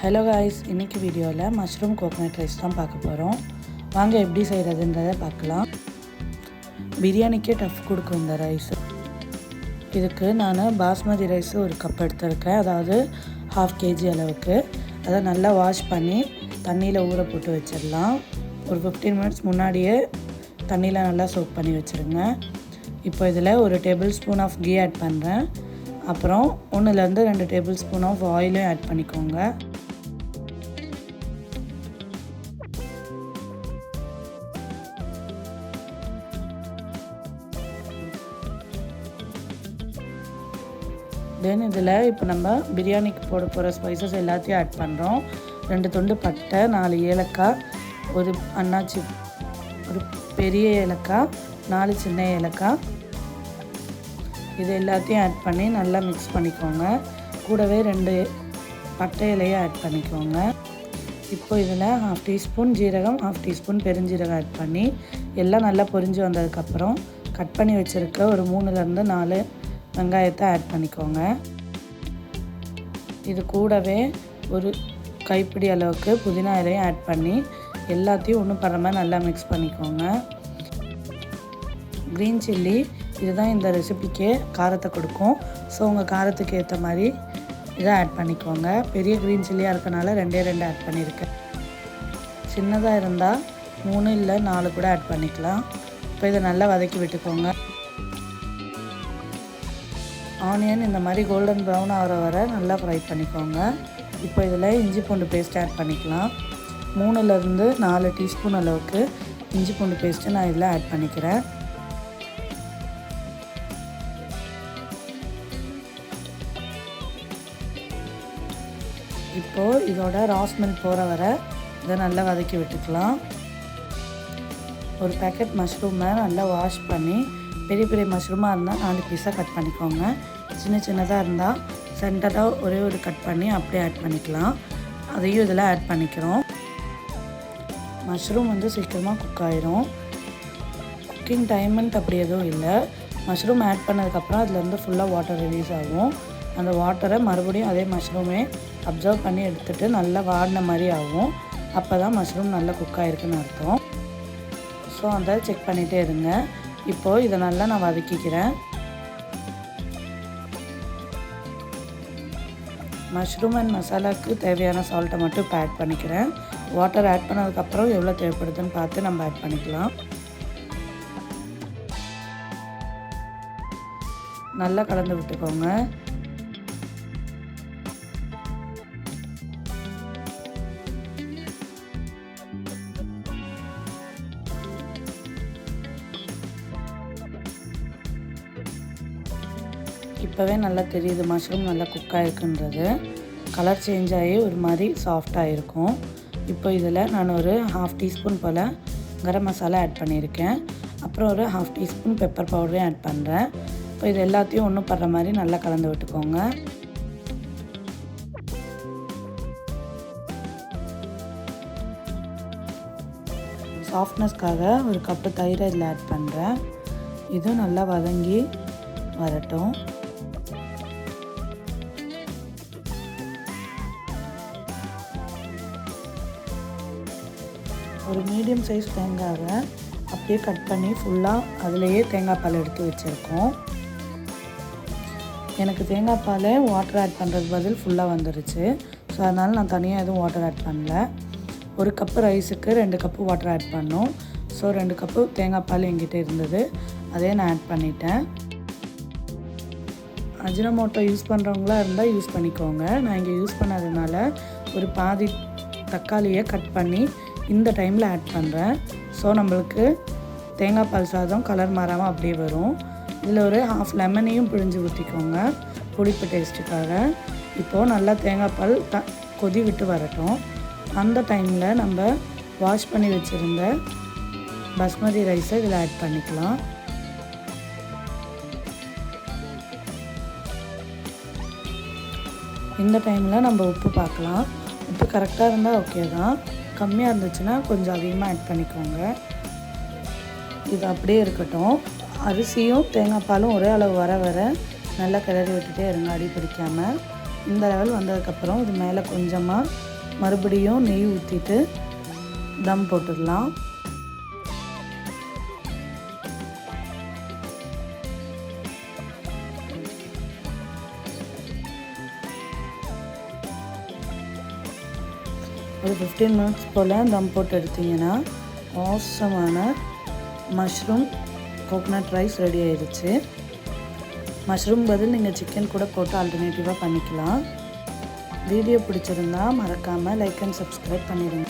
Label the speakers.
Speaker 1: Hello guys, இன்றைக்கி வீடியோவில் mushroom coconut rice தான் பார்க்க போகிறோம். வாங்க எப்படி செய்கிறதுன்றதை பார்க்கலாம். பிரியாணிக்கே டஃப் கொடுக்கும் இந்த ரைஸ். இதுக்கு நான் பாஸ்மதி ரைஸ் ஒரு கப் எடுத்துருக்கேன், அதாவது 1/2 kg அளவுக்கு. அதை நல்லா வாஷ் பண்ணி தண்ணியில் ஊற போட்டு வச்சிடலாம். ஒரு 15 மினிட்ஸ் முன்னாடியே தண்ணியில் நல்லா சோக் பண்ணி வச்சுருங்க. இப்போ இதில் ஒரு tablespoon of ghee add பண்ணுறேன். அப்புறம் 1-2 டேபிள் ஸ்பூன் ஆஃப் ஆயிலும் ஆட் பண்ணிக்கோங்க. தென் இதில் இப்போ நம்ம பிரியாணிக்கு போட போகிற ஸ்பைசஸ் எல்லாத்தையும் ஆட் பண்ணுறோம். 2 துண்டு பட்டை, 4 ஏலக்காய், ஒரு அன்னாச்சி, ஒரு பெரிய ஏலக்காய், 4 சின்ன ஏலக்காய், இது எல்லாத்தையும் ஆட் பண்ணி நல்லா மிக்ஸ் பண்ணிக்கோங்க. கூடவே 2 பட்டை இலையை ஆட் பண்ணிக்கோங்க. இப்போ இதில் 1/2 டீஸ்பூன் ஜீரகம், 1/2 டீஸ்பூன் பெருஞ்சீரகம் ஆட் பண்ணி எல்லாம் நல்லா பொரிஞ்சு வந்ததுக்கப்புறம் கட் பண்ணி வச்சுருக்க ஒரு 3-4 வெங்காயத்தை ஆட் பண்ணிக்கோங்க. இது கூடவே ஒரு கைப்பிடி அளவுக்கு புதினா இலையும் ஆட் பண்ணி எல்லாத்தையும் ஒன்றும் படுற மாதிரி நல்லா மிக்ஸ் பண்ணிக்கோங்க. க்ரீன் சில்லி இதுதான் இந்த ரெசிபிக்கே காரத்தை கொடுக்கும். ஸோ உங்கள் காரத்துக்கு ஏற்ற மாதிரி இதை ஆட் பண்ணிக்கோங்க. பெரிய க்ரீன் சில்லியாக இருக்கனால 2 ஆட் பண்ணியிருக்கேன். சின்னதாக இருந்தால் 3 இல்லை 4 கூட ஆட் பண்ணிக்கலாம். இப்போ இதை நல்லா வதக்கி விட்டுக்கோங்க. ஆனியன் இந்த மாதிரி கோல்டன் ப்ரௌன் ஆகிற வரை நல்லா ஃப்ரை பண்ணிக்கோங்க. இப்போ இதில் இஞ்சி பூண்டு பேஸ்ட் ஆட் பண்ணிக்கலாம். 3-4 டீஸ்பூன் அளவுக்கு இஞ்சி பூண்டு பேஸ்ட்டு நான் இதில் ஆட் பண்ணிக்கிறேன். இப்போது இதோட ரா ஸ்மெல் போகிற வரை இதை நல்லா வதக்கி விட்டுக்கலாம். ஒரு பேக்கெட் மஷ்ரூமை நல்லா வாஷ் பண்ணி, பெரிய பெரிய மஷ்ரூமாக இருந்தால் 4 பீஸாக கட் பண்ணிக்கோங்க. சின்னதாக இருந்தால் சென்டராக ஒரே ஒரு கட் பண்ணி அப்படியே ஆட் பண்ணிக்கலாம். அதையும் இதில் ஆட் பண்ணிக்கிறோம். மஷ்ரூம் சீக்கிரமாக குக் ஆகிரும். குக்கிங் டைம்ன்ட்டு அப்படி எதுவும் இல்லை. மஷ்ரூம் ஆட் பண்ணதுக்கப்புறம் அதுலேருந்து ஃபுல்லாக வாட்டர் ரிலீஸ் ஆகும். அந்த வாட்டரை மறுபடியும் அதே மஷ்ரூமே அப்சர்வ் பண்ணி எடுத்துகிட்டு நல்லா வாடின மாதிரி ஆகும். அப்போ தான் மஷ்ரூம் நல்லா குக் ஆகிருக்குன்னு அர்த்தம். ஸோ அதை செக் பண்ணிகிட்டே இருங்க. இப்போது இதை நல்லா நான் வதக்கிக்கிறேன். மஷ்ரூம் அண்ட் மசாலாவுக்கு தேவையான சால்ட்டை மட்டும் இப்போ ஆட் பண்ணிக்கிறேன். வாட்டர் ஆட் பண்ணதுக்கப்புறம் எவ்வளோ தேவைப்படுதுன்னு பார்த்து நம்ம ஆட் பண்ணிக்கலாம். நல்லா கலந்து விட்டுக்கோங்க. இப்போவே நல்லா தெரியுது மஷ்ரூம் நல்லா குக் ஆகிருக்குன்றது. கலர் சேஞ்ச் ஆகி ஒரு மாதிரி சாஃப்டாக இருக்கும். இப்போ இதில் நான் ஒரு 1/2 டீஸ்பூன் போல் கரம் மசாலா ஆட் பண்ணியிருக்கேன். அப்புறம் ஒரு 1/2 டீஸ்பூன் பெப்பர் பவுடரையும் ஆட் பண்ணுறேன். இப்போ இது எல்லாத்தையும் ஒன்றும் படுற மாதிரி நல்லா கலந்து விட்டுக்கோங்க. சாஃப்ட்னஸ்க்காக ஒரு கப்பு தயிரை இதில் ஆட் பண்ணுறேன். இதுவும் நல்லா வதங்கி வரட்டும். ஒரு மீடியம் சைஸ் தேங்காவை அப்படியே கட் பண்ணி ஃபுல்லாக அதிலேயே தேங்காய் பால் எடுத்து வச்சுருக்கோம். எனக்கு தேங்காய் பால் வாட்டர் ஆட் பண்ணுறது பதில் ஃபுல்லாக வந்துருச்சு. ஸோ அதனால் நான் தனியாக எதுவும் வாட்டர் ஆட் பண்ணல. ஒரு கப்பு ரைஸுக்கு 2 கப்பு வாட்டர் ஆட் பண்ணோம். ஸோ 2 கப்பு தேங்காய் பால் என்கிட்ட இருந்தது, அதே நான் ஆட் பண்ணிட்டேன். அஜினமோட்டோ யூஸ் பண்ணுறவங்களா இருந்தால் யூஸ் பண்ணிக்கோங்க. நான் இங்கே யூஸ் பண்ணதுனால ஒரு பாதி தக்காளியை கட் பண்ணி இந்த டைமில் ஆட் பண்ணுறேன். ஸோ நம்மளுக்கு தேங்காய் பால் சாதம் கலர் மாறாமல் அப்படியே வரும். இதில் ஒரு 1/2 லெமனையும் பிழிஞ்சு ஊற்றிக்கோங்க புளிப்பு டேஸ்ட்டுக்காக. இப்போது நல்லா தேங்காய் பால் கொதி விட்டு வரட்டும். அந்த டைமில் நம்ம வாஷ் பண்ணி வச்சுருந்த பாஸ்மதி ரைஸை இதில் ஆட் பண்ணிக்கலாம். இந்த டைமில் நம்ம உப்பு பார்க்கலாம். உப்பு கரெக்டாக இருந்தால் ஓகே தான். கம்மியாக இருந்துச்சுன்னா கொஞ்சம் அதிகமாக ஆட் பண்ணிக்கோங்க. இது அப்படியே இருக்கட்டும். அரிசியும் தேங்காய் பாலும் ஒரே அளவு வர நல்லா கிளறி விட்டுட்டே இருங்க, அடி பிடிக்காமல். இந்த லெவல் வந்ததுக்கப்புறம் இது மேலே கொஞ்சமாக மறுபடியும் நெய் ஊற்றிட்டு தம் போட்டுடலாம். ஒரு 15 மினிட்ஸ் போல் தம் போட்டு எடுத்திங்கன்னா ஆசமான மஷ்ரூம் கோகனட் ரைஸ் ரெடி ஆயிடுச்சு. மஷ்ரூம் பதில் நீங்கள் சிக்கன் கூட போட்டு ஆல்டர்னேட்டிவாக பண்ணிக்கலாம். வீடியோ பிடிச்சிருந்தா மறக்காமல் லைக் அண்ட் சப்ஸ்கிரைப் பண்ணிடுங்க.